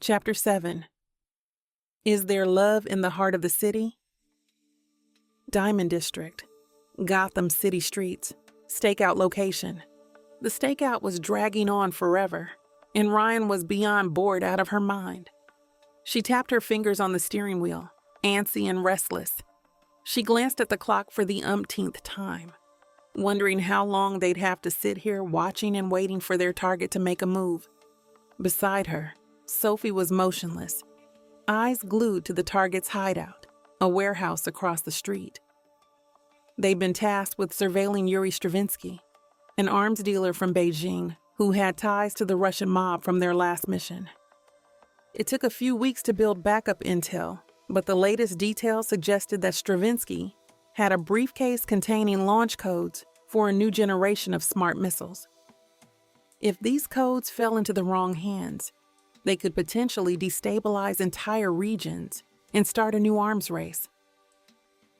Chapter 7. Is there love in the heart of the city? Diamond District. Gotham City streets. Stakeout location. The stakeout was dragging on forever, and Ryan was beyond bored out of her mind. She tapped her fingers on the steering wheel, antsy and restless. She glanced at the clock for the umpteenth time, wondering how long they'd have to sit here watching and waiting for their target to make a move. Beside her, Sophie was motionless, eyes glued to the target's hideout, a warehouse across the street. They'd been tasked with surveilling Yuri Stravinsky, an arms dealer from Beijing who had ties to the Russian mob from their last mission. It took a few weeks to build backup intel, but the latest details suggested that Stravinsky had a briefcase containing launch codes for a new generation of smart missiles. If these codes fell into the wrong hands, they could potentially destabilize entire regions and start a new arms race.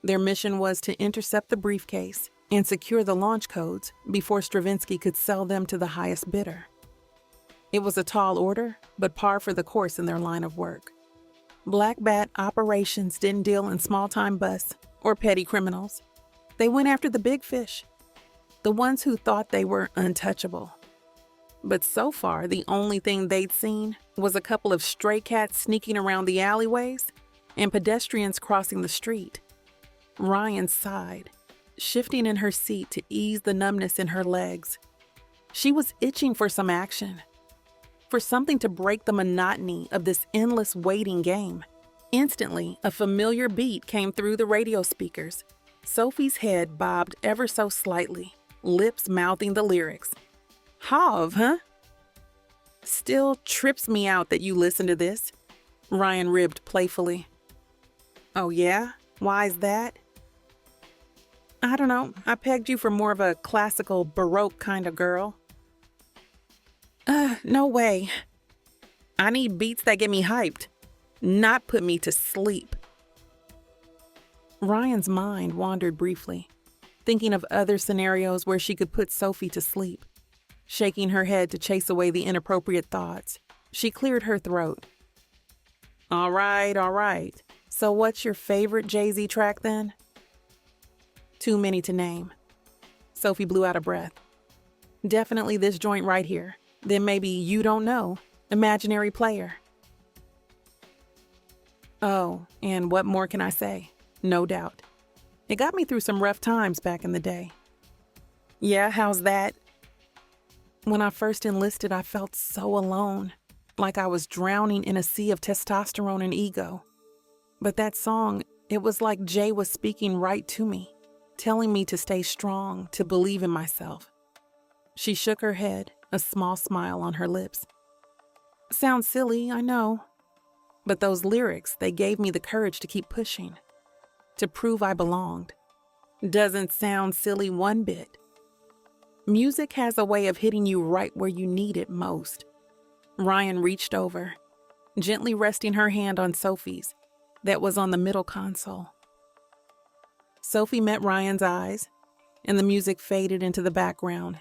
Their mission was to intercept the briefcase and secure the launch codes before Stravinsky could sell them to the highest bidder. It was a tall order, but par for the course in their line of work. Black Bat operations didn't deal in small-time busts or petty criminals. They went after the big fish, the ones who thought they were untouchable. But so far, the only thing they'd seen was a couple of stray cats sneaking around the alleyways and pedestrians crossing the street. Ryan sighed, shifting in her seat to ease the numbness in her legs. She was itching for some action, for something to break the monotony of this endless waiting game. Instantly, a familiar beat came through the radio speakers. Sophie's head bobbed ever so slightly, lips mouthing the lyrics. Hav, huh? Still trips me out that you listen to this, Ryan ribbed playfully. Oh yeah? Why's that? I don't know. I pegged you for more of a classical Baroque kind of girl. No way. I need beats that get me hyped, not put me to sleep. Ryan's mind wandered briefly, thinking of other scenarios where she could put Sophie to sleep. Shaking her head to chase away the inappropriate thoughts, she cleared her throat. All right. So what's your favorite Jay-Z track then? Too many to name. Sophie blew out a breath. Definitely this joint right here. Then maybe You Don't Know, Imaginary Player. Oh, and what more can I say? No doubt. It got me through some rough times back in the day. Yeah, how's that? When I first enlisted, I felt so alone, like I was drowning in a sea of testosterone and ego. But that song, it was like Jay was speaking right to me, telling me to stay strong, to believe in myself. She shook her head, a small smile on her lips. Sounds silly, I know. But those lyrics, they gave me the courage to keep pushing, to prove I belonged. Doesn't sound silly one bit. Music has a way of hitting you right where you need it most. Ryan reached over, gently resting her hand on Sophie's, that was on the middle console. Sophie met Ryan's eyes, and the music faded into the background.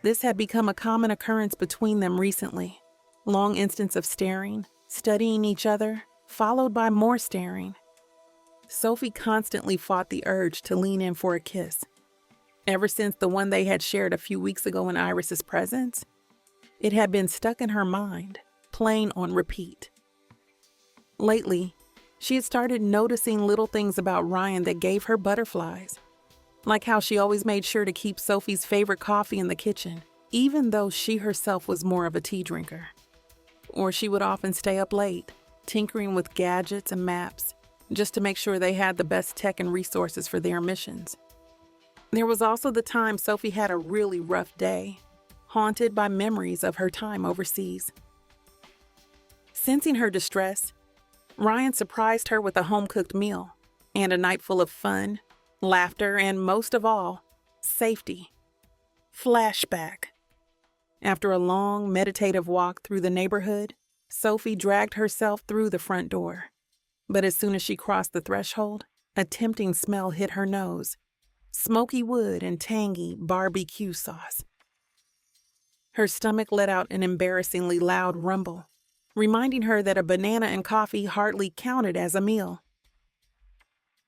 This had become a common occurrence between them recently. Long instance of staring, studying each other, followed by more staring. Sophie constantly fought the urge to lean in for a kiss. Ever since the one they had shared a few weeks ago in Iris's presence, it had been stuck in her mind, playing on repeat. Lately, she had started noticing little things about Ryan that gave her butterflies, like how she always made sure to keep Sophie's favorite coffee in the kitchen, even though she herself was more of a tea drinker. Or she would often stay up late, tinkering with gadgets and maps, just to make sure they had the best tech and resources for their missions. There was also the time Sophie had a really rough day, haunted by memories of her time overseas. Sensing her distress, Ryan surprised her with a home-cooked meal and a night full of fun, laughter, and most of all, safety. Flashback. After a long, meditative walk through the neighborhood, Sophie dragged herself through the front door. But as soon as she crossed the threshold, a tempting smell hit her nose. Smoky wood and tangy barbecue sauce. Her stomach let out an embarrassingly loud rumble. reminding her that a banana and coffee hardly counted as a meal.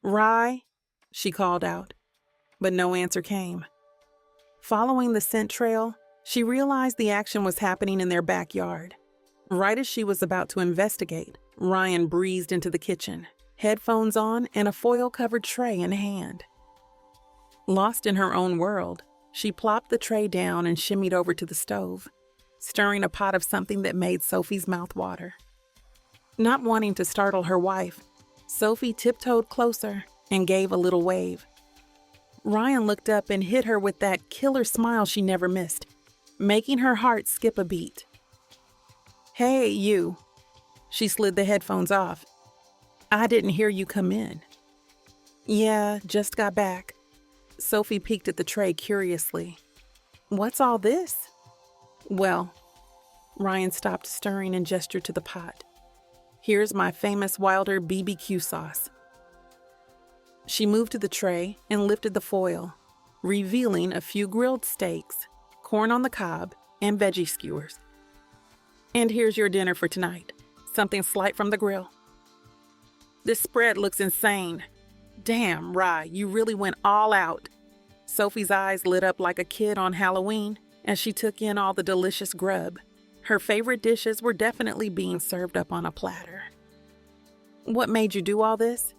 "Rye," she called out, but no answer came. Following the scent trail, she realized the action was happening in their backyard. Right as she was about to investigate, Ryan breezed into the kitchen, headphones on and a foil-covered tray in hand. Lost in her own world, she plopped the tray down and shimmied over to the stove, stirring a pot of something that made Sophie's mouth water. Not wanting to startle her wife, Sophie tiptoed closer and gave a little wave. Ryan looked up and hit her with that killer smile she never missed, making her heart skip a beat. "Hey, you." She slid the headphones off. "I didn't hear you come in." "Yeah, just got back." Sophie peeked at the tray curiously. "What's all this?" "Well," Ryan stopped stirring and gestured to the pot. "Here's my famous Wilder BBQ sauce." She moved to the tray and lifted the foil, revealing a few grilled steaks, corn on the cob, and veggie skewers. "And here's your dinner for tonight. Something slight from the grill." "This spread looks insane. Damn, Rye, you really went all out." Sophie's eyes lit up like a kid on Halloween as she took in all the delicious grub. Her favorite dishes were definitely being served up on a platter. "What made you do all this?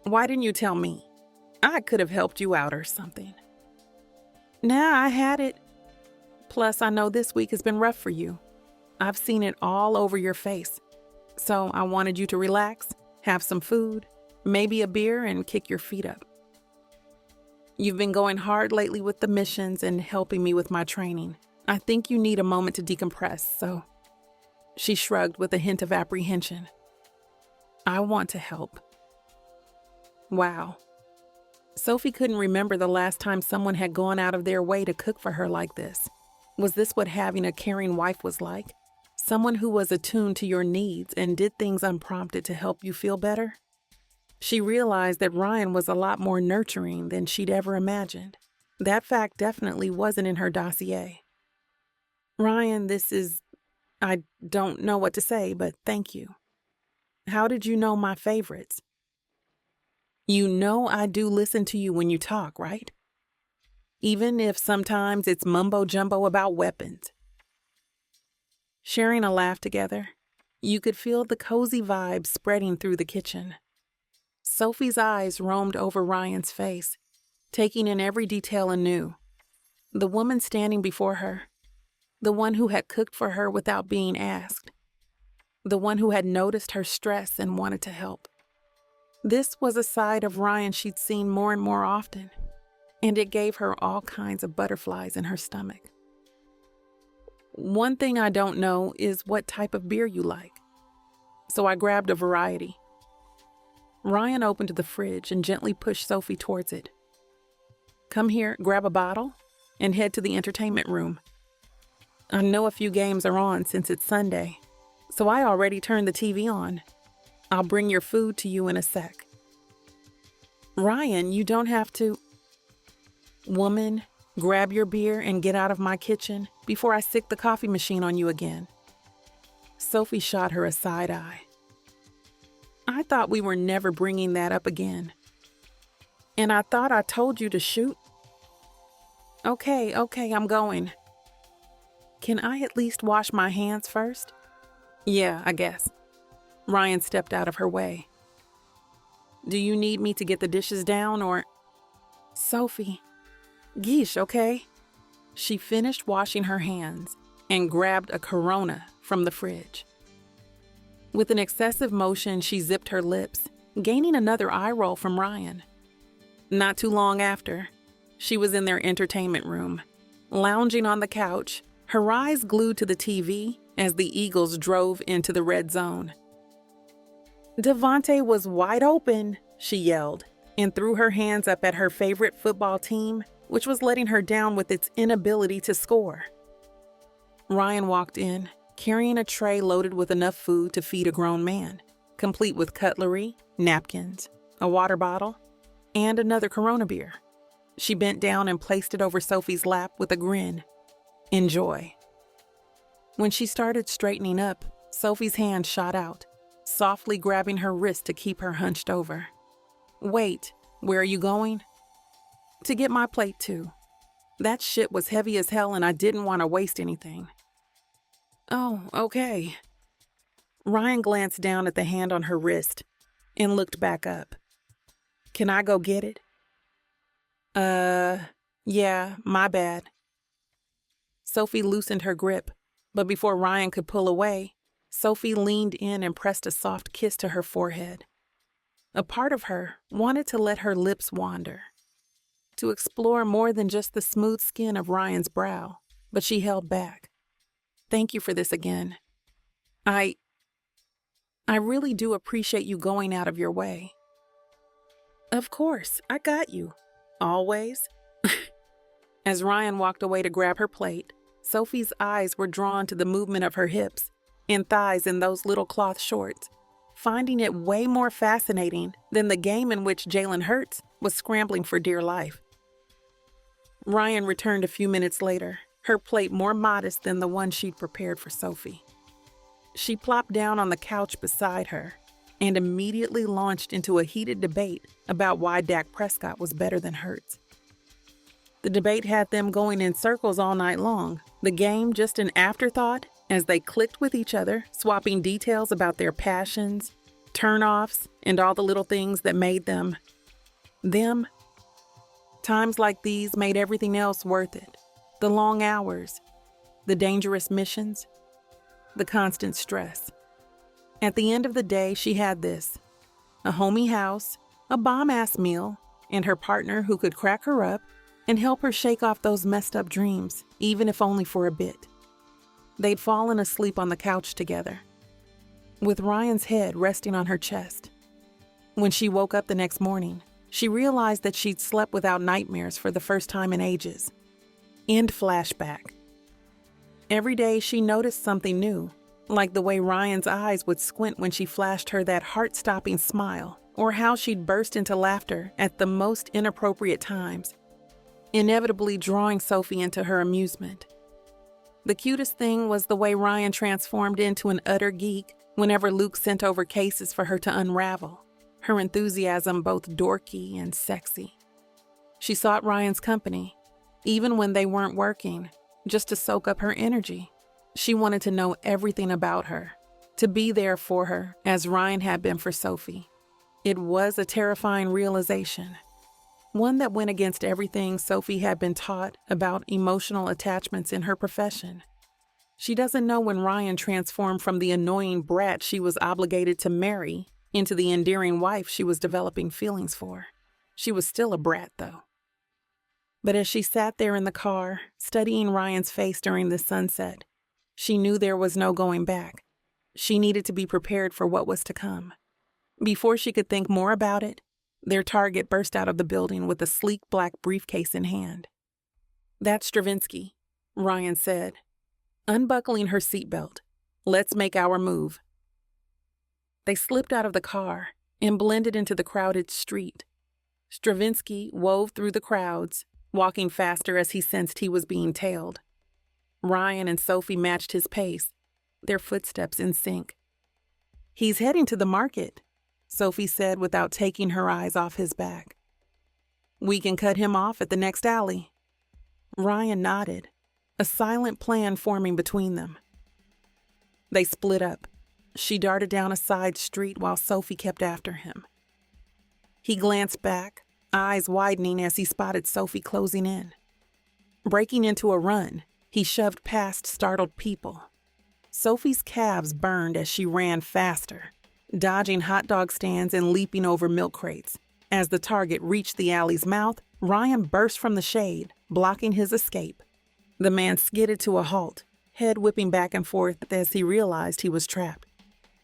Why didn't you tell me? I could have helped you out or something." "Nah, I had it. Plus, I know this week has been rough for you. I've seen it all over your face. So I wanted you to relax, have some food, maybe a beer, and kick your feet up. You've been going hard lately with the missions and helping me with my training. I think you need a moment to decompress, so..." She shrugged with a hint of apprehension. "I want to help." Wow. Sophie couldn't remember the last time someone had gone out of their way to cook for her like this. Was this what having a caring wife was like? Someone who was attuned to your needs and did things unprompted to help you feel better? She realized that Ryan was a lot more nurturing than she'd ever imagined. That fact definitely wasn't in her dossier. "Ryan, I don't know what to say, but thank you. How did you know my favorites?" "You know I do listen to you when you talk, right? Even if sometimes it's mumbo-jumbo about weapons." Sharing a laugh together, you could feel the cozy vibe spreading through the kitchen. Sophie's eyes roamed over Ryan's face, taking in every detail anew. The woman standing before her, the one who had cooked for her without being asked, the one who had noticed her stress and wanted to help. This was a side of Ryan she'd seen more and more often, and it gave her all kinds of butterflies in her stomach. "One thing I don't know is what type of beer you like, so I grabbed a variety." Ryan opened the fridge and gently pushed Sophie towards it. "Come here, grab a bottle, and head to the entertainment room. I know a few games are on since it's Sunday, so I already turned the TV on. I'll bring your food to you in a sec." "Ryan, you don't have to..." "Woman, grab your beer and get out of my kitchen before I sick the coffee machine on you again." Sophie shot her a side eye. "I thought we were never bringing that up again. And I thought I told you to shoot." Okay, I'm going." "Can I at least wash my hands first?" "Yeah, I guess." Ryan stepped out of her way. "Do you need me to get the dishes down or..." "Sophie, geesh, okay?" She finished washing her hands and grabbed a Corona from the fridge. With an excessive motion, she zipped her lips, gaining another eye roll from Ryan. Not too long after, she was in their entertainment room, lounging on the couch, her eyes glued to the TV as the Eagles drove into the red zone. "Devontae was wide open," she yelled, and threw her hands up at her favorite football team, which was letting her down with its inability to score. Ryan walked in, carrying a tray loaded with enough food to feed a grown man, complete with cutlery, napkins, a water bottle, and another Corona beer. She bent down and placed it over Sophie's lap with a grin. "Enjoy." When she started straightening up, Sophie's hand shot out, softly grabbing her wrist to keep her hunched over. "Wait, where are you going?" "To get my plate too. That shit was heavy as hell and I didn't want to waste anything." "Oh, okay." Ryan glanced down at the hand on her wrist and looked back up. "Can I go get it?" Yeah, my bad." Sophie loosened her grip, but before Ryan could pull away, Sophie leaned in and pressed a soft kiss to her forehead. A part of her wanted to let her lips wander, to explore more than just the smooth skin of Ryan's brow, but she held back. "Thank you for this again. I really do appreciate you going out of your way." "Of course, I got you. Always." As Ryan walked away to grab her plate, Sophie's eyes were drawn to the movement of her hips and thighs in those little cloth shorts, finding it way more fascinating than the game in which Jalen Hurts was scrambling for dear life. Ryan returned a few minutes later, her plate more modest than the one she'd prepared for Sophie. She plopped down on the couch beside her and immediately launched into a heated debate about why Dak Prescott was better than Hurts. The debate had them going in circles all night long, the game just an afterthought as they clicked with each other, swapping details about their passions, turn-offs, and all the little things that made them them. Times like these made everything else worth it. The long hours, the dangerous missions, the constant stress. At the end of the day, she had this: a homey house, a bomb-ass meal, and her partner who could crack her up and help her shake off those messed up dreams, even if only for a bit. They'd fallen asleep on the couch together, with Ryan's head resting on her chest. When she woke up the next morning, she realized that she'd slept without nightmares for the first time in ages. End flashback. Every day she noticed something new, like the way Ryan's eyes would squint when she flashed her that heart-stopping smile, or how she'd burst into laughter at the most inappropriate times, inevitably drawing Sophie into her amusement. The cutest thing was the way Ryan transformed into an utter geek whenever Luke sent over cases for her to unravel, her enthusiasm both dorky and sexy. She sought Ryan's company, even when they weren't working, just to soak up her energy. She wanted to know everything about her, to be there for her as Ryan had been for Sophie. It was a terrifying realization, one that went against everything Sophie had been taught about emotional attachments in her profession. She doesn't know when Ryan transformed from the annoying brat she was obligated to marry into the endearing wife she was developing feelings for. She was still a brat, though. But as she sat there in the car, studying Ryan's face during the sunset, she knew there was no going back. She needed to be prepared for what was to come. Before she could think more about it, their target burst out of the building with a sleek black briefcase in hand. "That's Stravinsky," Ryan said, unbuckling her seatbelt. "Let's make our move." They slipped out of the car and blended into the crowded street. Stravinsky wove through the crowds, walking faster as he sensed he was being tailed. Ryan and Sophie matched his pace, their footsteps in sync. "He's heading to the market," Sophie said without taking her eyes off his back. "We can cut him off at the next alley." Ryan nodded, a silent plan forming between them. They split up. She darted down a side street while Sophie kept after him. He glanced back, eyes widening as he spotted Sophie closing in. Breaking into a run, he shoved past startled people. Sophie's calves burned as she ran faster, dodging hot dog stands and leaping over milk crates. As the target reached the alley's mouth, Ryan burst from the shade, blocking his escape. The man skidded to a halt, head whipping back and forth as he realized he was trapped.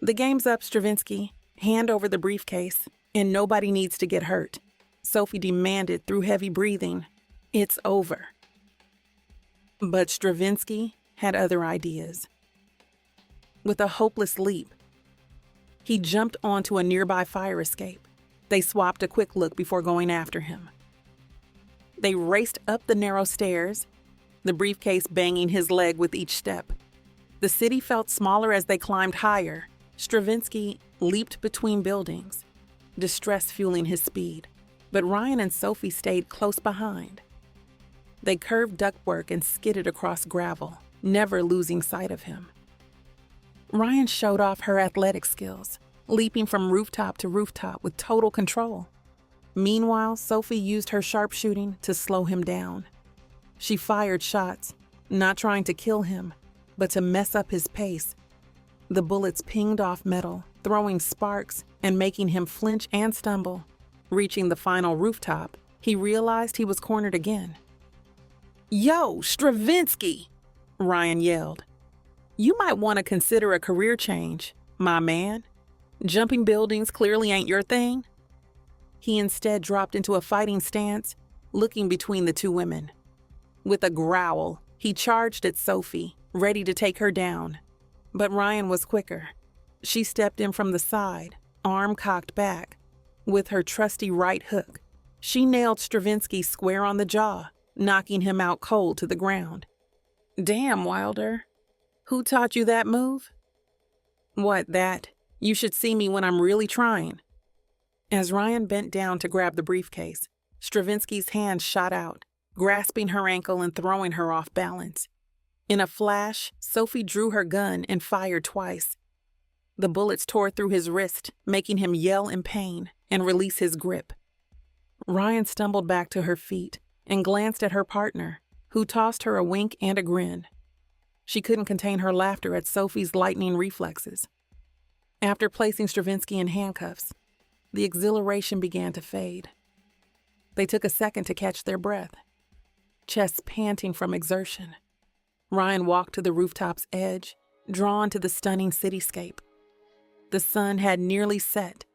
"The game's up, Stravinsky. Hand over the briefcase, and nobody needs to get hurt," Sophie demanded through heavy breathing. "It's over." But Stravinsky had other ideas. With a hopeless leap, he jumped onto a nearby fire escape. They swapped a quick look before going after him. They raced up the narrow stairs, the briefcase banging his leg with each step. The city felt smaller as they climbed higher. Stravinsky leaped between buildings, distress fueling his speed, but Ryan and Sophie stayed close behind. They curved ductwork and skidded across gravel, never losing sight of him. Ryan showed off her athletic skills, leaping from rooftop to rooftop with total control. Meanwhile, Sophie used her sharpshooting to slow him down. She fired shots, not trying to kill him, but to mess up his pace. The bullets pinged off metal, throwing sparks and making him flinch and stumble. Reaching the final rooftop, he realized he was cornered again. "Yo, Stravinsky!" Ryan yelled. "You might want to consider a career change, my man. Jumping buildings clearly ain't your thing." He instead dropped into a fighting stance, looking between the two women. With a growl, he charged at Sophie, ready to take her down. But Ryan was quicker. She stepped in from the side, arm cocked back. With her trusty right hook, she nailed Stravinsky square on the jaw, knocking him out cold to the ground. "Damn, Wilder. Who taught you that move?" "What, that? You should see me when I'm really trying." As Ryan bent down to grab the briefcase, Stravinsky's hand shot out, grasping her ankle and throwing her off balance. In a flash, Sophie drew her gun and fired twice. The bullets tore through his wrist, making him yell in pain and release his grip. Ryan stumbled back to her feet and glanced at her partner, who tossed her a wink and a grin. She couldn't contain her laughter at Sophie's lightning reflexes. After placing Stravinsky in handcuffs, the exhilaration began to fade. They took a second to catch their breath, chests panting from exertion. Ryan walked to the rooftop's edge, drawn to the stunning cityscape. The sun had nearly set,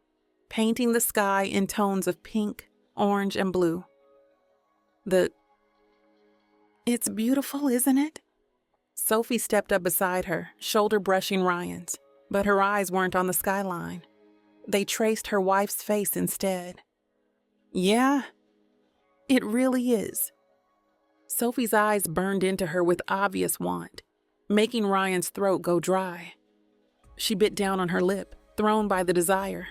painting the sky in tones of pink, orange, and blue. It's beautiful, isn't it?" Sophie stepped up beside her, shoulder brushing Ryan's, but her eyes weren't on the skyline. They traced her wife's face instead. "Yeah, it really is." Sophie's eyes burned into her with obvious want, making Ryan's throat go dry. She bit down on her lip, thrown by the desire.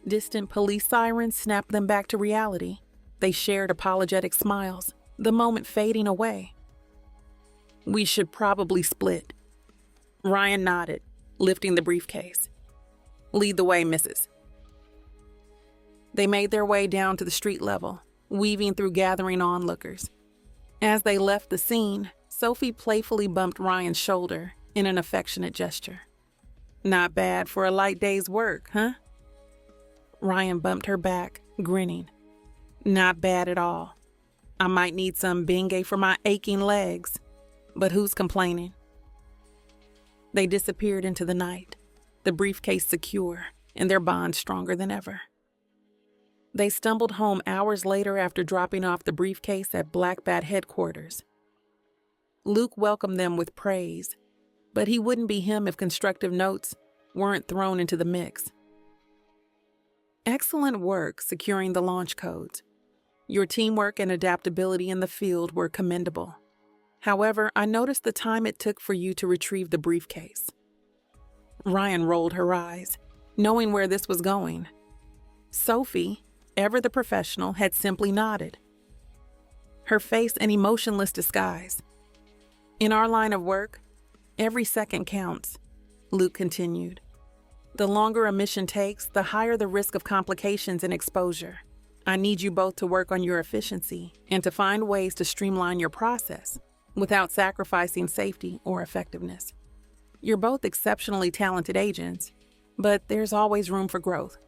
Distant police sirens snapped them back to reality. They shared apologetic smiles, the moment fading away. "We should probably split." Ryan nodded, lifting the briefcase. "Lead the way, missus." They made their way down to the street level, weaving through gathering onlookers. As they left the scene, Sophie playfully bumped Ryan's shoulder in an affectionate gesture. "Not bad for a light day's work, huh?" Ryan bumped her back, grinning. "Not bad at all. I might need some Bengay for my aching legs, but who's complaining?" They disappeared into the night, the briefcase secure and their bond stronger than ever. They stumbled home hours later after dropping off the briefcase at Black Bat headquarters. Luke welcomed them with praise, but he wouldn't be him if constructive notes weren't thrown into the mix. "Excellent work securing the launch codes. Your teamwork and adaptability in the field were commendable. However, I noticed the time it took for you to retrieve the briefcase." Ryan rolled her eyes, knowing where this was going. Sophie, ever the professional, had simply nodded, her face an emotionless disguise. "In our line of work, every second counts," Luke continued. "The longer a mission takes, the higher the risk of complications and exposure. I need you both to work on your efficiency and to find ways to streamline your process without sacrificing safety or effectiveness. You're both exceptionally talented agents, but there's always room for growth."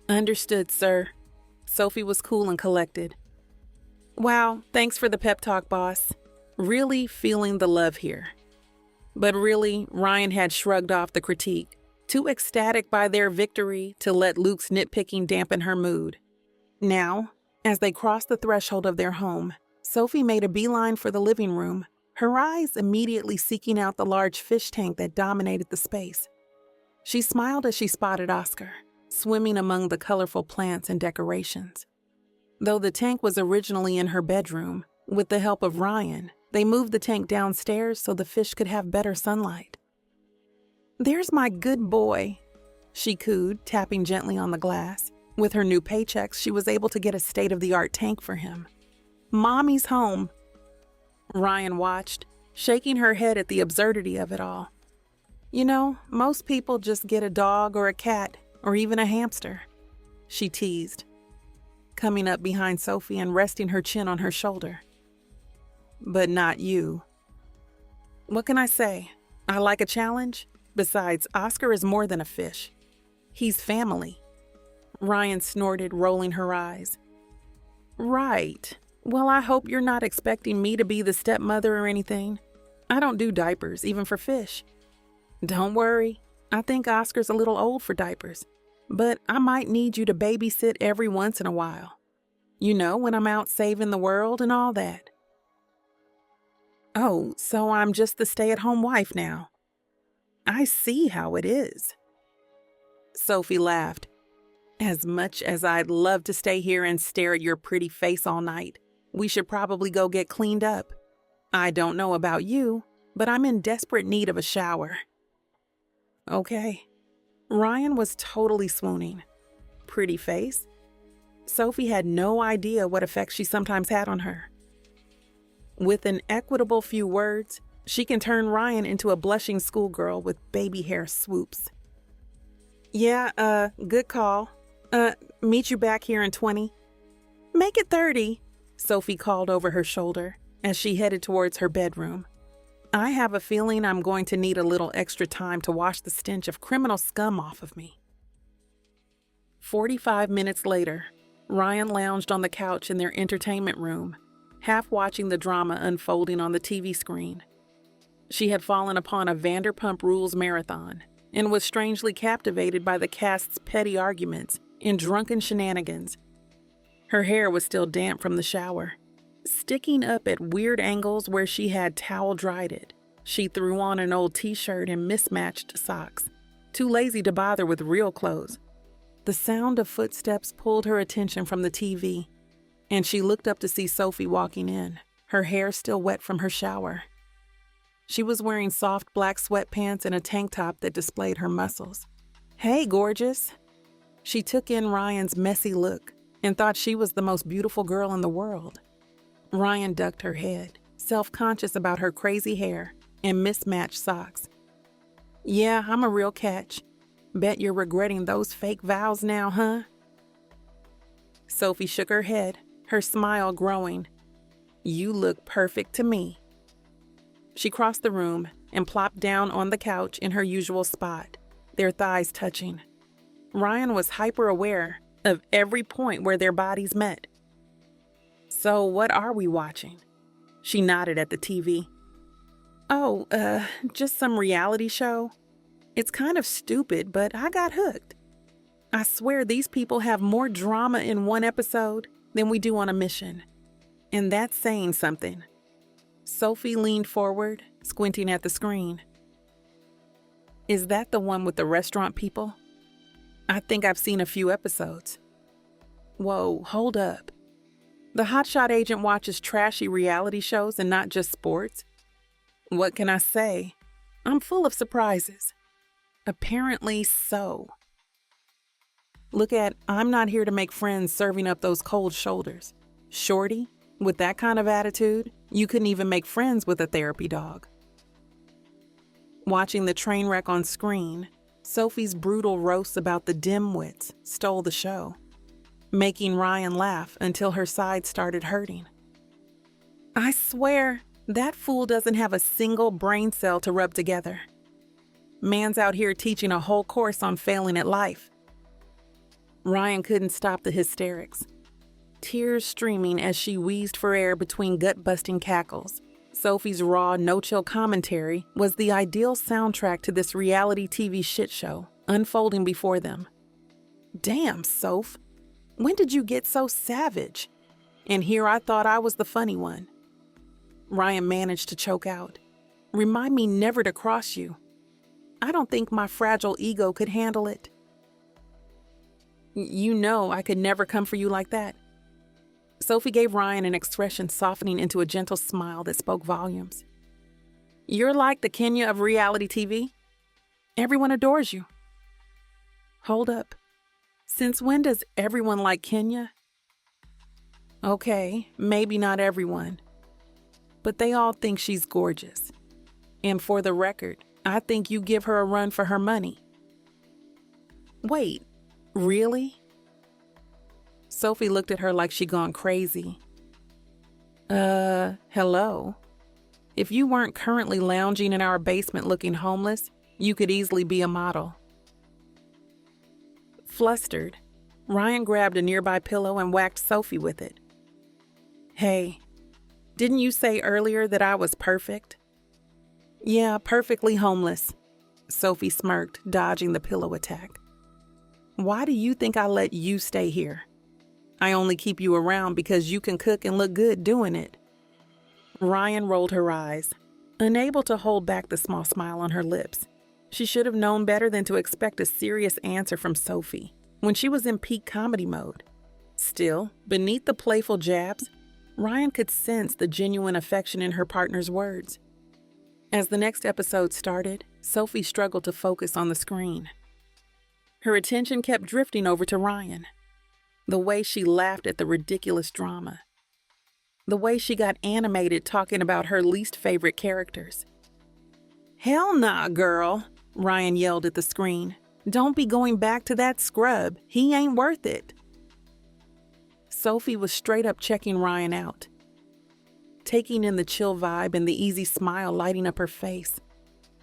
"Understood, sir." Sophie was cool and collected. "Wow, thanks for the pep talk, boss. Really feeling the love here." But really, Ryan had shrugged off the critique, too ecstatic by their victory to let Luke's nitpicking dampen her mood. Now, as they crossed the threshold of their home, Sophie made a beeline for the living room, her eyes immediately seeking out the large fish tank that dominated the space. She smiled as she spotted Oscar, swimming among the colorful plants and decorations. Though the tank was originally in her bedroom, with the help of Ryan, They moved the tank downstairs so the fish could have better sunlight. "There's my good boy," she cooed, tapping gently on the glass. With her new paychecks, she was able to get a state-of-the-art tank for him. "Mommy's home." Ryan watched, shaking her head at the absurdity of it all. "You know, most people just get a dog or a cat or even a hamster," she teased, coming up behind Sophie and resting her chin on her shoulder. "But not you." "What can I say? I like a challenge. Besides, Oscar is more than a fish. He's family." Ryan snorted, rolling her eyes. "Right. Well, I hope you're not expecting me to be the stepmother or anything. I don't do diapers, even for fish." "Don't worry. I think Oscar's a little old for diapers, but I might need you to babysit every once in a while. You know, when I'm out saving the world and all that." "Oh, so I'm just the stay-at-home wife now. I see how it is." Sophie laughed. "As much as I'd love to stay here and stare at your pretty face all night, we should probably go get cleaned up. I don't know about you, but I'm in desperate need of a shower." "Okay." Ryan was totally swooning. Pretty face? Sophie had no idea what effect she sometimes had on her. With an equitable few words, she can turn Ryan into a blushing schoolgirl with baby hair swoops. "Yeah, good call. Meet you back here in 20. "Make it 30, Sophie called over her shoulder as she headed towards her bedroom. "I have a feeling I'm going to need a little extra time to wash the stench of criminal scum off of me." 45 minutes later, Ryan lounged on the couch in their entertainment room, half watching the drama unfolding on the TV screen. She had fallen upon a Vanderpump Rules marathon and was strangely captivated by the cast's petty arguments and drunken shenanigans. Her hair was still damp from the shower. Sticking up at weird angles where she had towel-dried it, she threw on an old t-shirt and mismatched socks, too lazy to bother with real clothes. The sound of footsteps pulled her attention from the TV, and she looked up to see Sophie walking in, her hair still wet from her shower. She was wearing soft black sweatpants and a tank top that displayed her muscles. "Hey, gorgeous." She took in Ryan's messy look and thought she was the most beautiful girl in the world. Ryan ducked her head, self-conscious about her crazy hair and mismatched socks. "Yeah, I'm a real catch. Bet you're regretting those fake vows now, huh?" Sophie shook her head, her smile growing. "You look perfect to me." She crossed the room and plopped down on the couch in her usual spot, their thighs touching. Ryan was hyper-aware of every point where their bodies met. "So what are we watching?" She nodded at the TV. "Oh, just some reality show. It's kind of stupid, but I got hooked. I swear these people have more drama in one episode than we do on a mission. And that's saying something." Sophie leaned forward, squinting at the screen. "Is that the one with the restaurant people? I think I've seen a few episodes." "Whoa, hold up. The hotshot agent watches trashy reality shows and not just sports? What can I say? I'm full of surprises." "Apparently so." Look at, I'm not here to make friends serving up those cold shoulders. Shorty, with that kind of attitude, you couldn't even make friends with a therapy dog. Watching the train wreck on screen, Sophie's brutal roasts about the dimwits stole the show, making Ryan laugh until her side started hurting. "I swear, that fool doesn't have a single brain cell to rub together. Man's out here teaching a whole course on failing at life." Ryan couldn't stop the hysterics, tears streaming as she wheezed for air between gut-busting cackles. Sophie's raw, no-chill commentary was the ideal soundtrack to this reality TV shit show unfolding before them. "Damn, Soph, when did you get so savage? And here I thought I was the funny one." Ryan managed to choke out. "Remind me never to cross you. I don't think my fragile ego could handle it." You know I could never come for you like that." Sophie gave Ryan an expression softening into a gentle smile that spoke volumes. You're like the Kenya of reality TV. Everyone adores you. Hold up. Since when does everyone like Kenya? Okay, maybe not everyone. But they all think she's gorgeous. And for the record, I think you give her a run for her money. Wait, really? Sophie looked at her like she'd gone crazy. Hello? If you weren't currently lounging in our basement looking homeless, you could easily be a model. Flustered, Ryan grabbed a nearby pillow and whacked Sophie with it. Hey, didn't you say earlier that I was perfect? Yeah, perfectly homeless. Sophie smirked, dodging the pillow attack. Why do you think I let you stay here? I only keep you around because you can cook and look good doing it. Ryan rolled her eyes, unable to hold back the small smile on her lips. She should have known better than to expect a serious answer from Sophie when she was in peak comedy mode. Still, beneath the playful jabs, Ryan could sense the genuine affection in her partner's words. As the next episode started, Sophie struggled to focus on the screen. Her attention kept drifting over to Ryan. The way she laughed at the ridiculous drama. The way she got animated talking about her least favorite characters. Hell nah, girl, Ryan yelled at the screen. Don't be going back to that scrub. He ain't worth it. Sophie was straight up checking Ryan out, taking in the chill vibe and the easy smile lighting up her face.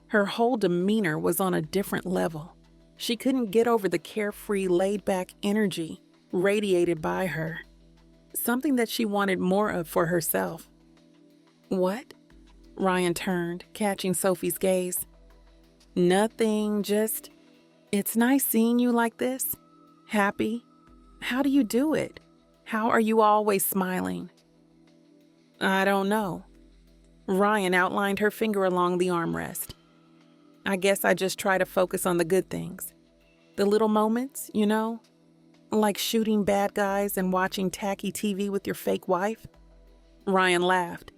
Her whole demeanor was on a different level. She couldn't get over the carefree, laid-back energy radiated by her, something that she wanted more of for herself. What? Ryan turned, catching Sophie's gaze. Nothing, just, it's nice seeing you like this. Happy. How do you do it? How are you always smiling? I don't know. Ryan outlined her finger along the armrest. I guess I just try to focus on the good things. The little moments, you know? Like shooting bad guys and watching tacky TV with your fake wife? Ryan laughed,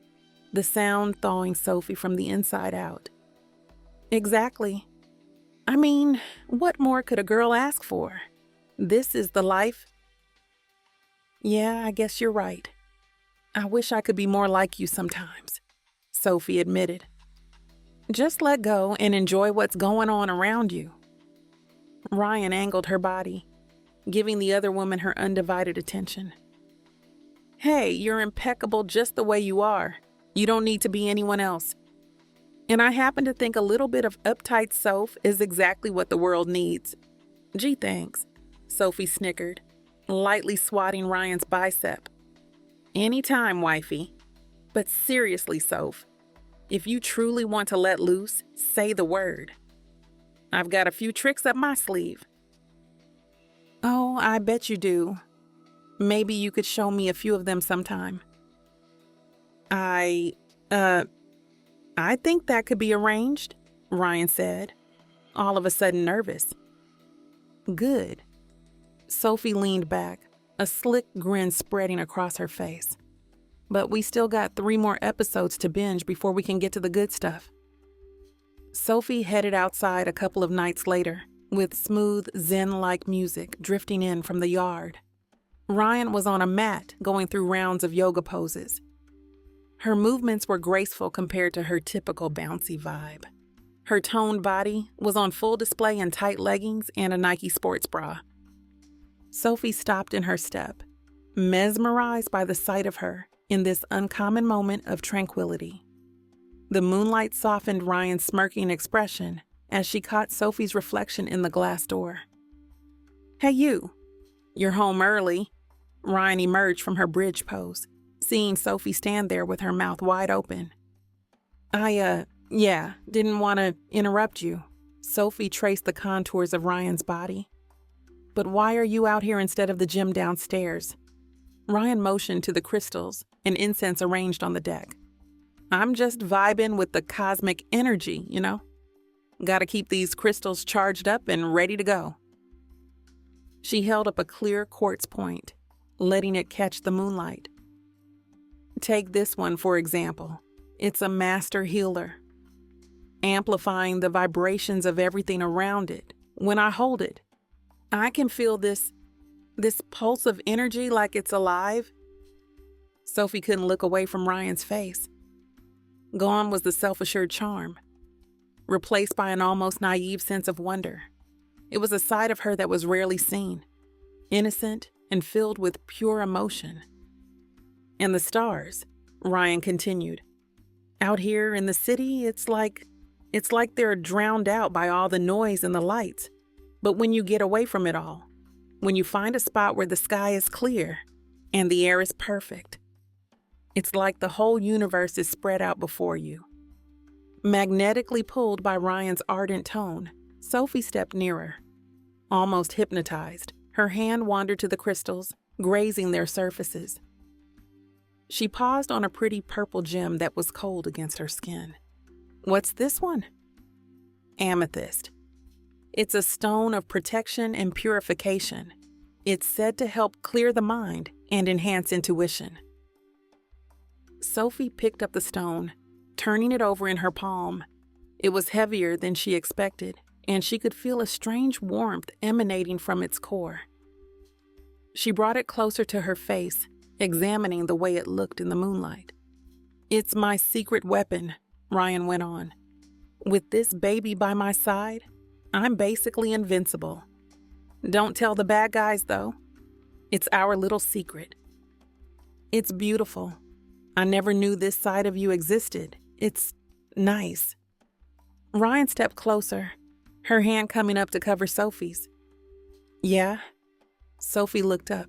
the sound thawing Sophie from the inside out. Exactly. I mean, what more could a girl ask for? This is the life. Yeah, I guess you're right. I wish I could be more like you sometimes, Sophie admitted. Just let go and enjoy what's going on around you. Ryan angled her body, giving the other woman her undivided attention. Hey, you're impeccable just the way you are. You don't need to be anyone else. And I happen to think a little bit of uptight Soph is exactly what the world needs. Gee, thanks, Sophie snickered, lightly swatting Ryan's bicep. Anytime, wifey. But seriously, Soph, if you truly want to let loose, say the word. I've got a few tricks up my sleeve. Oh, I bet you do. Maybe you could show me a few of them sometime. I think that could be arranged, Ryan said, all of a sudden nervous. Good. Sophie leaned back, a slick grin spreading across her face. But we still got 3 more episodes to binge before we can get to the good stuff. Sophie headed outside a couple of nights later, with smooth, zen-like music drifting in from the yard. Ryan was on a mat going through rounds of yoga poses. Her movements were graceful compared to her typical bouncy vibe. Her toned body was on full display in tight leggings and a Nike sports bra. Sophie stopped in her step, mesmerized by the sight of her in this uncommon moment of tranquility. The moonlight softened Ryan's smirking expression as she caught Sophie's reflection in the glass door. Hey you, you're home early. Ryan emerged from her bridge pose, seeing Sophie stand there with her mouth wide open. Didn't want to interrupt you. Sophie traced the contours of Ryan's body. But why are you out here instead of the gym downstairs? Ryan motioned to the crystals and incense arranged on the deck. I'm just vibing with the cosmic energy, you know? Gotta keep these crystals charged up and ready to go. She held up a clear quartz point, letting it catch the moonlight. Take this one, for example. It's a master healer, amplifying the vibrations of everything around it. When I hold it, I can feel this pulse of energy like it's alive. Sophie couldn't look away from Ryan's face. Gone was the self-assured charm, replaced by an almost naive sense of wonder. It was a side of her that was rarely seen, innocent and filled with pure emotion. And the stars, Ryan continued. Out here in the city, it's like they're drowned out by all the noise and the lights. But when you get away from it all, when you find a spot where the sky is clear and the air is perfect, it's like the whole universe is spread out before you. Magnetically pulled by Ryan's ardent tone, Sophie stepped nearer. Almost hypnotized, her hand wandered to the crystals, grazing their surfaces. She paused on a pretty purple gem that was cold against her skin. What's this one? Amethyst. It's a stone of protection and purification. It's said to help clear the mind and enhance intuition. Sophie picked up the stone, turning it over in her palm. It was heavier than she expected, and she could feel a strange warmth emanating from its core. She brought it closer to her face, examining the way it looked in the moonlight. It's my secret weapon, Ryan went on. With this baby by my side, I'm basically invincible. Don't tell the bad guys, though. It's our little secret. It's beautiful. I never knew this side of you existed. It's nice. Ryan stepped closer, her hand coming up to cover Sophie's. Yeah? Sophie looked up,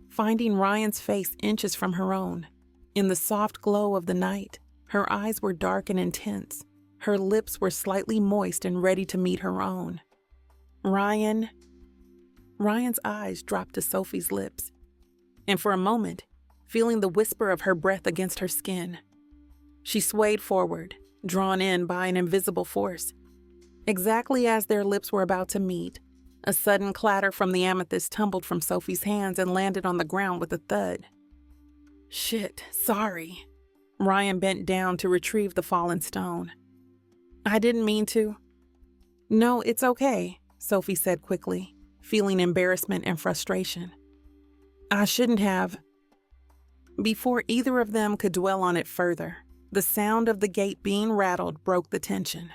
finding Ryan's face inches from her own. In the soft glow of the night, her eyes were dark and intense. Her lips were slightly moist and ready to meet her own. Ryan's eyes dropped to Sophie's lips, and for a moment, feeling the whisper of her breath against her skin, she swayed forward, drawn in by an invisible force. Exactly as their lips were about to meet, a sudden clatter from the amethyst tumbled from Sophie's hands and landed on the ground with a thud. Shit, sorry. Ryan bent down to retrieve the fallen stone. I didn't mean to. No, it's okay, Sophie said quickly, feeling embarrassment and frustration. I shouldn't have. Before either of them could dwell on it further, the sound of the gate being rattled broke the tension.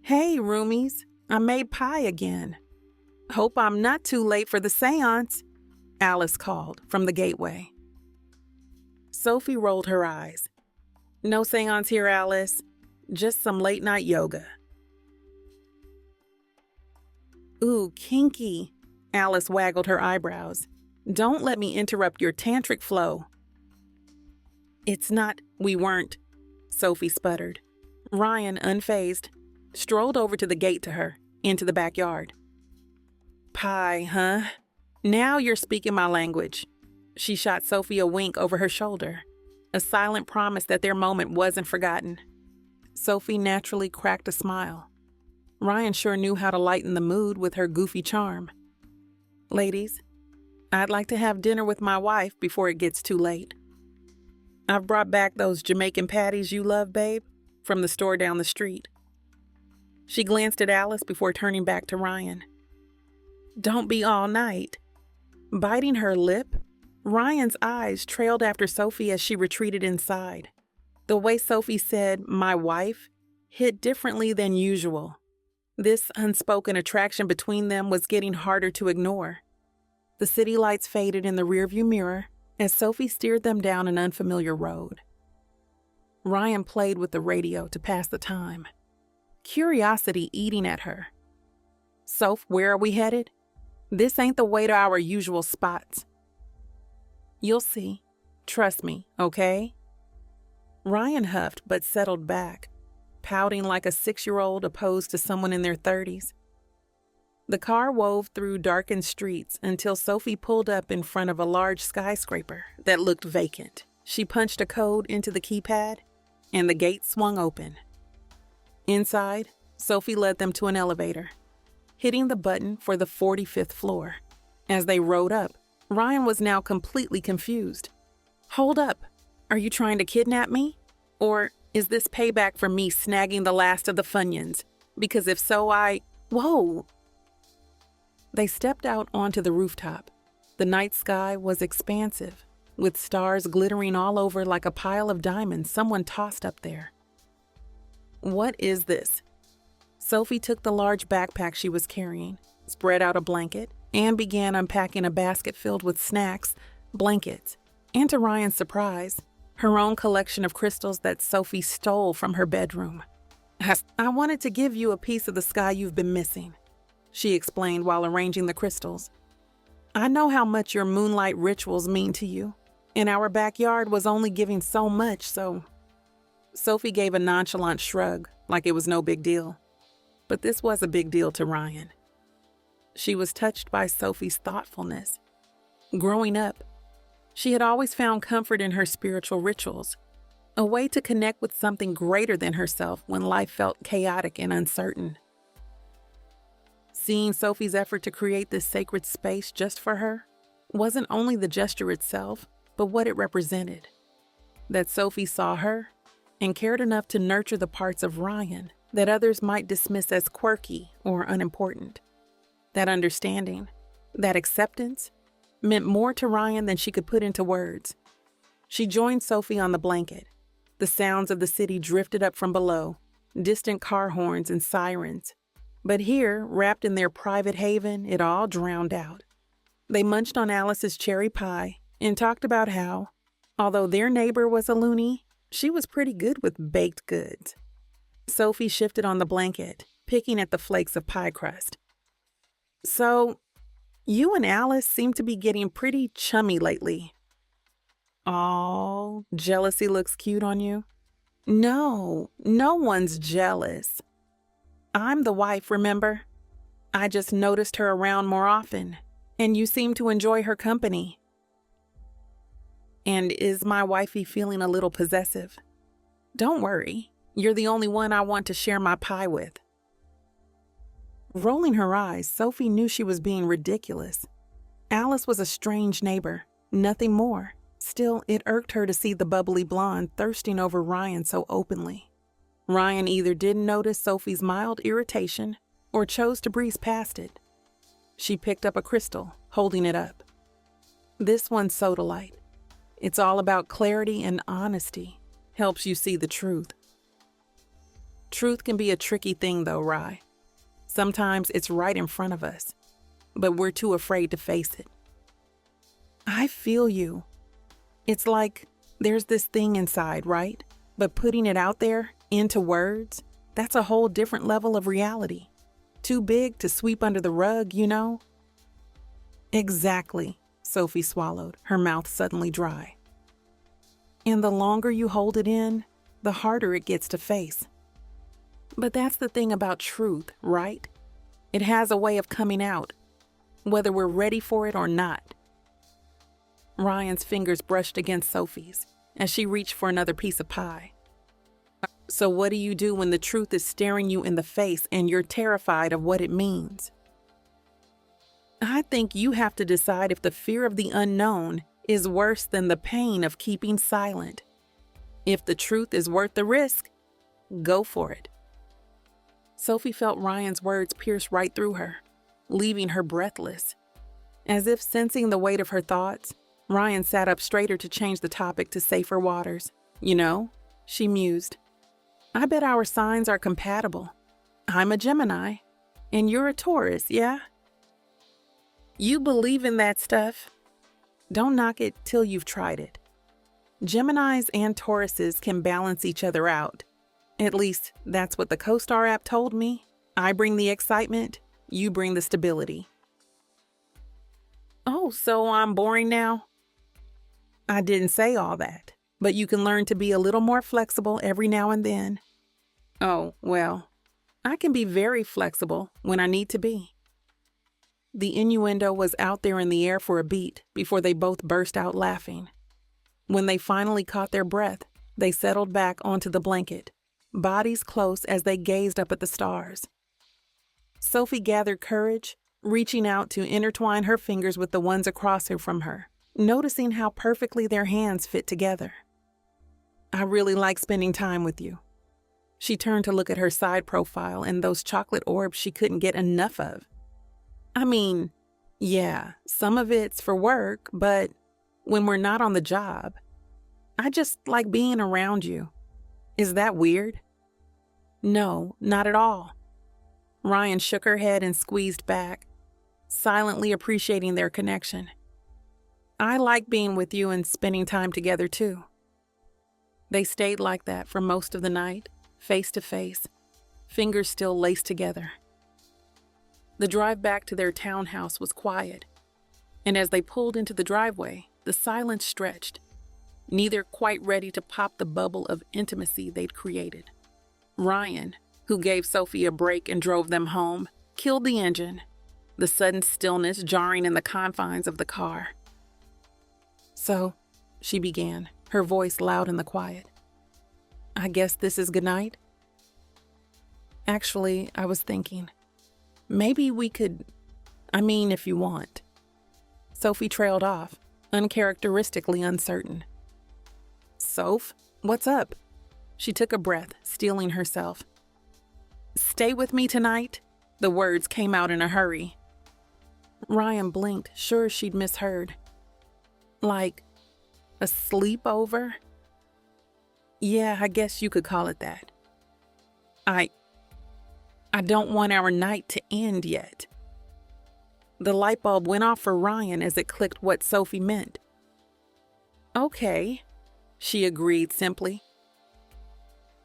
Hey, roomies, I made pie again. Hope I'm not too late for the seance, Alice called from the gateway. Sophie rolled her eyes. No seance here, Alice. Just some late-night yoga. Ooh, kinky. Alice waggled her eyebrows. Don't let me interrupt your tantric flow. It's not, we weren't, Sophie sputtered. Ryan, unfazed, strolled over to the gate to her, into the backyard. Pie, huh? Now you're speaking my language. She shot Sophie a wink over her shoulder, a silent promise that their moment wasn't forgotten. Sophie naturally cracked a smile. Ryan sure knew how to lighten the mood with her goofy charm. Ladies, I'd like to have dinner with my wife before it gets too late. I've brought back those Jamaican patties you love, babe, from the store down the street. She glanced at Alice before turning back to Ryan. Don't be all night. Biting her lip, Ryan's eyes trailed after Sophie as she retreated inside. The way Sophie said, my wife, hit differently than usual. This unspoken attraction between them was getting harder to ignore. The city lights faded in the rearview mirror as Sophie steered them down an unfamiliar road. Ryan played with the radio to pass the time, curiosity eating at her. Soph, where are we headed? This ain't the way to our usual spots. You'll see. Trust me, okay? Ryan huffed but settled back, pouting like a 6-year-old opposed to someone in their 30s. The car wove through darkened streets until Sophie pulled up in front of a large skyscraper that looked vacant. She punched a code into the keypad, and the gate swung open. Inside, Sophie led them to an elevator, hitting the button for the 45th floor. As they rode up, Ryan was now completely confused. Hold up, Are you trying to kidnap me? Or is this payback for me snagging the last of the Funyuns? Because if so, Whoa! They stepped out onto the rooftop. The night sky was expansive, with stars glittering all over like a pile of diamonds someone tossed up there. What is this? Sophie took the large backpack she was carrying, spread out a blanket, and began unpacking a basket filled with snacks, blankets, and to Ryan's surprise, her own collection of crystals that Sophie stole from her bedroom. I wanted to give you a piece of the sky you've been missing, she explained while arranging the crystals. I know how much your moonlight rituals mean to you, and our backyard was only giving so much, so... Sophie gave a nonchalant shrug, like it was no big deal. But this was a big deal to Ryan. She was touched by Sophie's thoughtfulness. Growing up, she had always found comfort in her spiritual rituals, a way to connect with something greater than herself when life felt chaotic and uncertain. Seeing Sophie's effort to create this sacred space just for her wasn't only the gesture itself, but what it represented. That Sophie saw her and cared enough to nurture the parts of Ryan that others might dismiss as quirky or unimportant. That understanding, that acceptance, meant more to Ryan than she could put into words. She joined Sophie on the blanket. The sounds of the city drifted up from below, distant car horns and sirens. But here, wrapped in their private haven, it all drowned out. They munched on Alice's cherry pie and talked about how, although their neighbor was a loony, she was pretty good with baked goods. Sophie shifted on the blanket, picking at the flakes of pie crust. So, you and Alice seem to be getting pretty chummy lately. Oh, jealousy looks cute on you? No one's jealous. I'm the wife, remember? I just noticed her around more often, and you seem to enjoy her company. And is my wifey feeling a little possessive? Don't worry, you're the only one I want to share my pie with. Rolling her eyes, Sophie knew she was being ridiculous. Alice was a strange neighbor, nothing more. Still, it irked her to see the bubbly blonde thirsting over Ryan so openly. Ryan either didn't notice Sophie's mild irritation or chose to breeze past it. She picked up a crystal, holding it up. This one's sodalite. It's all about clarity and honesty. Helps you see the truth. Truth can be a tricky thing though, Rye. Sometimes it's right in front of us, but we're too afraid to face it. I feel you. It's like there's this thing inside, right? But putting it out there, into words, that's a whole different level of reality. Too big to sweep under the rug, you know? Exactly, Sophie swallowed, her mouth suddenly dry. And the longer you hold it in, the harder it gets to face. But that's the thing about truth, right? It has a way of coming out, whether we're ready for it or not. Ryan's fingers brushed against Sophie's as she reached for another piece of pie. So what do you do when the truth is staring you in the face and you're terrified of what it means? I think you have to decide if the fear of the unknown is worse than the pain of keeping silent. If the truth is worth the risk, go for it. Sophie felt Ryan's words pierce right through her, leaving her breathless. As if sensing the weight of her thoughts, Ryan sat up straighter to change the topic to safer waters. You know, she mused, I bet our signs are compatible. I'm a Gemini, and you're a Taurus, yeah? You believe in that stuff? Don't knock it till you've tried it. Geminis and Tauruses can balance each other out. At least, that's what the CoStar app told me. I bring the excitement, you bring the stability. Oh, so I'm boring now? I didn't say all that, but you can learn to be a little more flexible every now and then. Oh, well, I can be very flexible when I need to be. The innuendo was out there in the air for a beat before they both burst out laughing. When they finally caught their breath, they settled back onto the blanket, bodies close as they gazed up at the stars. Sophie gathered courage, reaching out to intertwine her fingers with the ones across her from her, noticing how perfectly their hands fit together. I really like spending time with you. She turned to look at her side profile and those chocolate orbs she couldn't get enough of. I mean, yeah, some of it's for work, but when we're not on the job, I just like being around you. Is that weird? No, not at all. Ryan shook her head and squeezed back, silently appreciating their connection. I like being with you and spending time together too. They stayed like that for most of the night, face to face, fingers still laced together. The drive back to their townhouse was quiet, and as they pulled into the driveway, the silence stretched, neither quite ready to pop the bubble of intimacy they'd created. Ryan, who gave Sophie a break and drove them home, killed the engine, the sudden stillness jarring in the confines of the car. So, she began, her voice loud in the quiet. I guess this is goodnight? Actually, I was thinking, maybe we could, if you want. Sophie trailed off, uncharacteristically uncertain. Soph, what's up? She took a breath, steeling herself. Stay with me tonight? The words came out in a hurry. Ryan blinked, sure she'd misheard. Like, a sleepover? Yeah, I guess you could call it that. I don't want our night to end yet. The light bulb went off for Ryan as it clicked what Sophie meant. Okay, she agreed simply.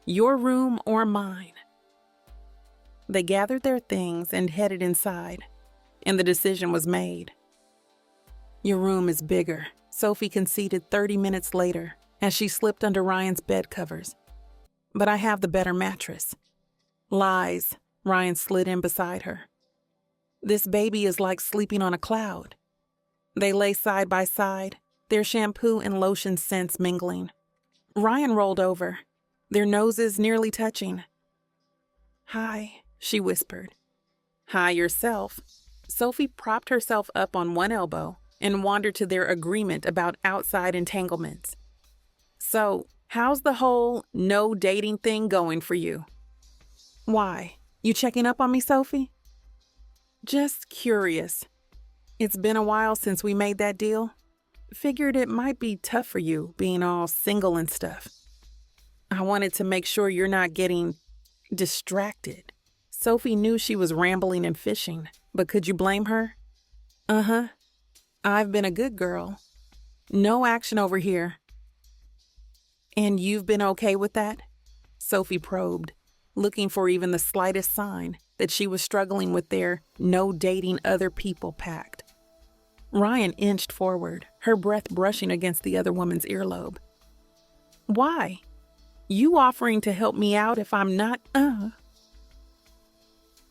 Your room or mine? They gathered their things and headed inside, and the decision was made. Your room is bigger, Sophie conceded 30 minutes later as she slipped under Ryan's bed covers. But I have the better mattress. Lies, Ryan slid in beside her. This baby is like sleeping on a cloud. They lay side by side, their shampoo and lotion scents mingling. Ryan rolled over, their noses nearly touching. Hi, she whispered. Hi yourself. Sophie propped herself up on one elbow and wandered to their agreement about outside entanglements. So, how's the whole no dating thing going for you? Why? You checking up on me, Sophie? Just curious. It's been a while since we made that deal. Figured it might be tough for you, being all single and stuff. I wanted to make sure you're not getting distracted. Sophie knew she was rambling and fishing, but could you blame her? Uh-huh. I've been a good girl. No action over here. And you've been okay with that? Sophie probed, looking for even the slightest sign that she was struggling with their no dating other people pact. Ryan inched forward, her breath brushing against the other woman's earlobe. Why? You offering to help me out if I'm not,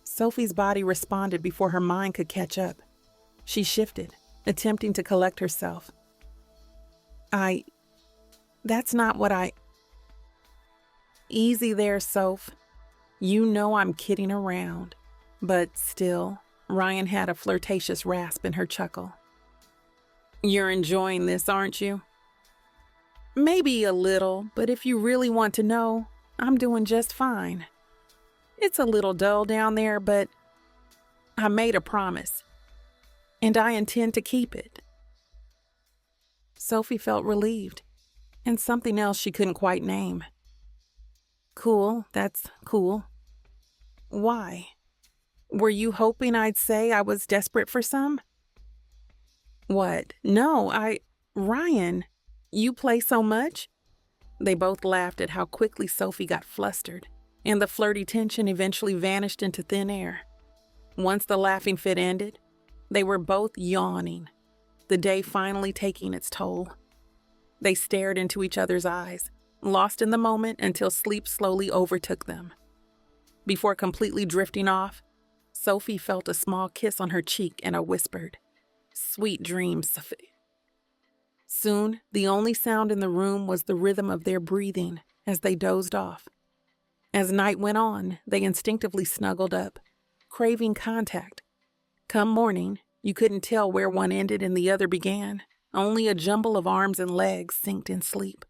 Sophie's body responded before her mind could catch up. She shifted, attempting to collect herself. That's not what Easy there, Soph. You know I'm kidding around. But still, Ryan had a flirtatious rasp in her chuckle. You're enjoying this, aren't you? Maybe a little, but if you really want to know, I'm doing just fine. It's a little dull down there, but I made a promise, and I intend to keep it. Sophie felt relieved, and something else she couldn't quite name. Cool, that's cool. Why? Were you hoping I'd say I was desperate for some? What? No, Ryan, you play so much? They both laughed at how quickly Sophie got flustered, and the flirty tension eventually vanished into thin air. Once the laughing fit ended, they were both yawning, the day finally taking its toll. They stared into each other's eyes, lost in the moment until sleep slowly overtook them. Before completely drifting off, Sophie felt a small kiss on her cheek and a whispered, "Sweet dreams, Sophie." Soon, the only sound in the room was the rhythm of their breathing as they dozed off. As night went on, they instinctively snuggled up, craving contact. Come morning, you couldn't tell where one ended and the other began, only a jumble of arms and legs synced in sleep.